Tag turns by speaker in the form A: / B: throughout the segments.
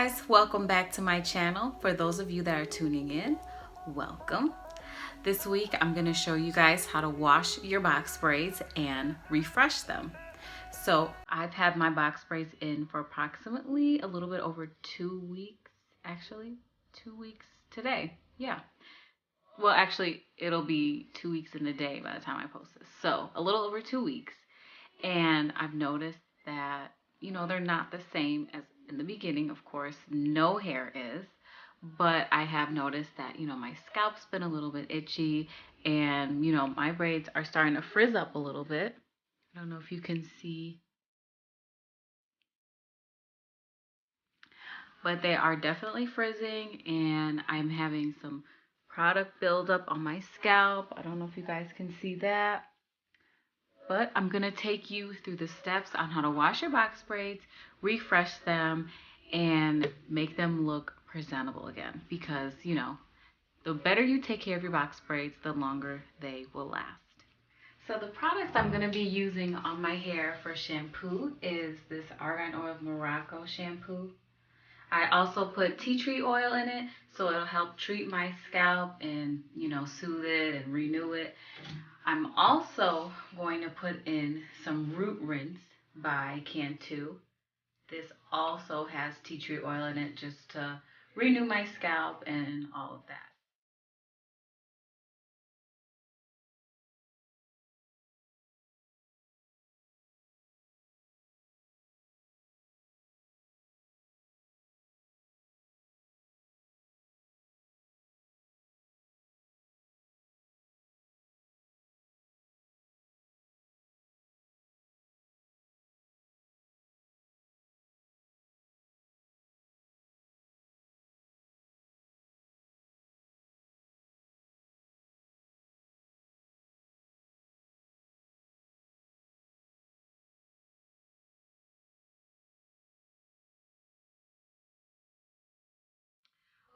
A: guys, welcome back to my channel. For those of you that are tuning in, welcome. This week I'm going to show you guys how to wash your box braids and refresh them. So I've had my box braids in for approximately a little bit over 2 weeks, actually 2 weeks today. Yeah. Well, actually it'll be 2 weeks in a day by the time I post this. So a little over 2 weeks. And I've noticed that, they're not the same as in the beginning. Of course, no hair is, but I have noticed that, my scalp's been a little bit itchy and, my braids are starting to frizz up a little bit. I don't know if you can see, but they are definitely frizzing and I'm having some product buildup on my scalp. I don't know if you guys can see that. But I'm going to take you through the steps on how to wash your box braids, refresh them, and make them look presentable again. Because, the better you take care of your box braids, the longer they will last. So the products I'm going to be using on my hair for shampoo is this Argan Oil Morocco shampoo. I also put tea tree oil in it, so it'll help treat my scalp and, soothe it and renew it. I'm also going to put in some root rinse by Cantu. This also has tea tree oil in it just to renew my scalp and all of that.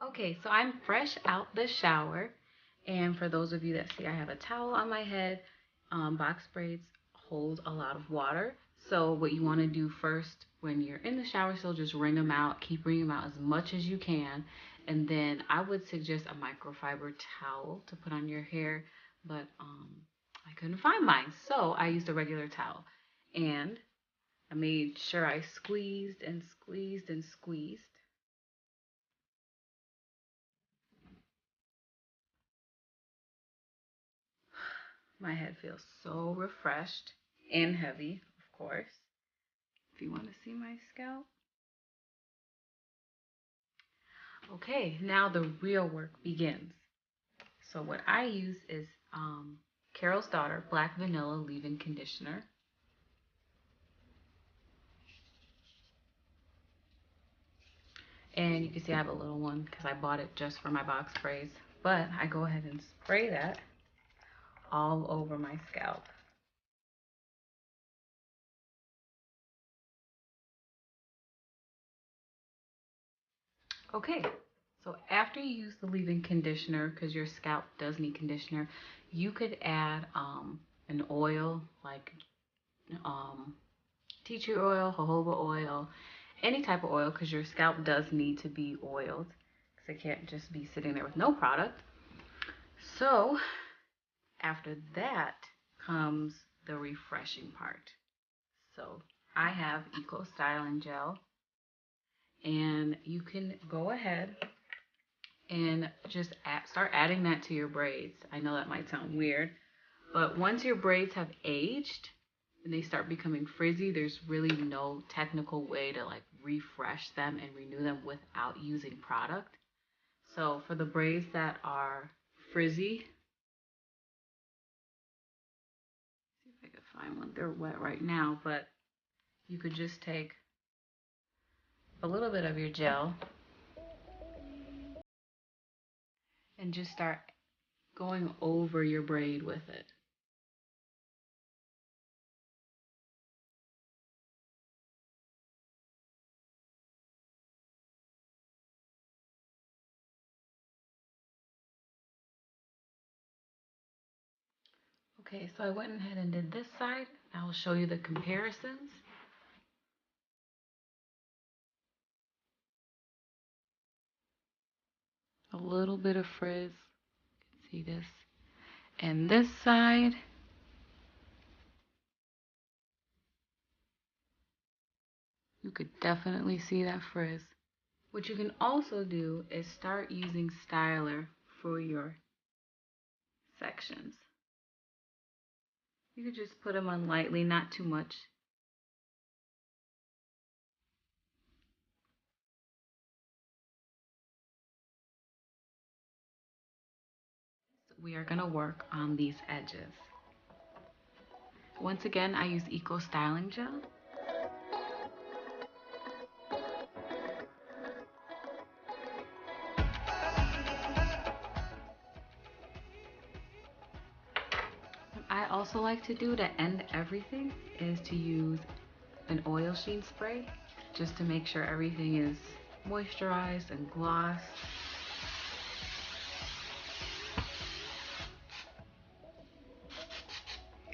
A: Okay, so I'm fresh out the shower. And for those of you that see I have a towel on my head, box braids hold a lot of water. So what you want to do first when you're in the shower still, just wring them out. Keep wringing them out as much as you can. And then I would suggest a microfiber towel to put on your hair. But I couldn't find mine. So I used a regular towel. And I made sure I squeezed and squeezed and squeezed. My head feels so refreshed and heavy, of course. If you want to see my scalp. Okay, now the real work begins. So what I use is Carol's Daughter Black Vanilla Leave-In Conditioner. And you can see I have a little one because I bought it just for my box braids. But I go ahead and spray that all over my scalp. Okay, so after you use the leave-in conditioner, because your scalp does need conditioner, you could add an oil like tea tree oil, jojoba oil, any type of oil, because your scalp does need to be oiled, because it can't just be sitting there with no product. So after that comes the refreshing part. So I have Eco Styling Gel, and you can go ahead and just start adding that to your braids. I know that might sound weird, but once your braids have aged and they start becoming frizzy, there's really no technical way to like refresh them and renew them without using product. So for the braids that are frizzy, see if I can find one. They're wet right now, but you could just take a little bit of your gel and just start going over your braid with it. Okay, so I went ahead and did this side. I will show you the comparisons. a little bit of frizz. You can see this. And this side, you could definitely see that frizz. What you can also do is start using styler for your sections. You could just put them on lightly, not too much. We are going to work on these edges. Once again, I use Eco Styling Gel. What I also like to do to end everything is to use an oil sheen spray just to make sure everything is moisturized and glossed.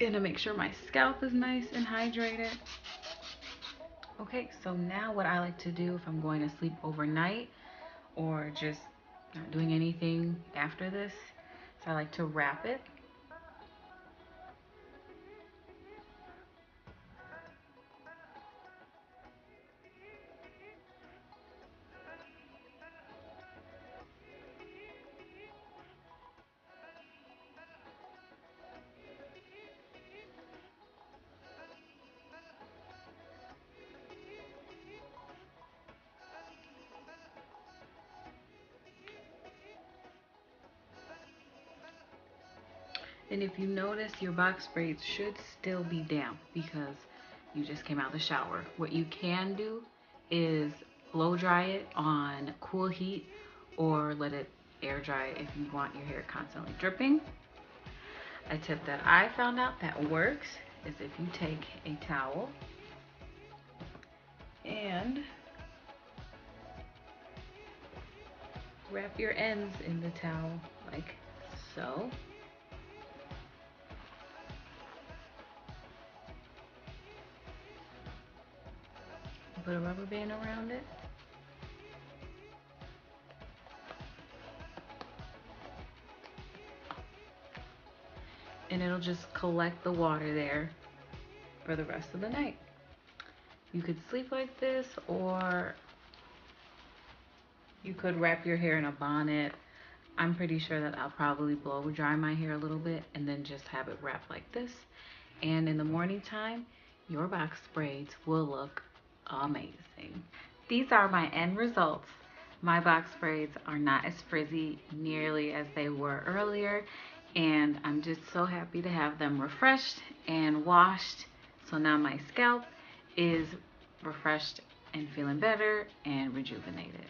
A: And to make sure my scalp is nice and hydrated. Okay, so now what I like to do if I'm going to sleep overnight or just not doing anything after this, so I like to wrap it. And if you notice, your box braids should still be damp because you just came out of the shower. What you can do is blow dry it on cool heat or let it air dry if you want your hair constantly dripping. A tip that I found out that works is if you take a towel and wrap your ends in the towel like so. Put a rubber band around it. And it'll just collect the water there for the rest of the night. You could sleep like this, or you could wrap your hair in a bonnet. I'm pretty sure that I'll probably blow dry my hair a little bit and then just have it wrapped like this. And in the morning time, your box braids will look amazing. These are my end results. My box braids are not as frizzy nearly as they were earlier, and I'm just so happy to have them refreshed and washed. So now my scalp is refreshed and feeling better and rejuvenated.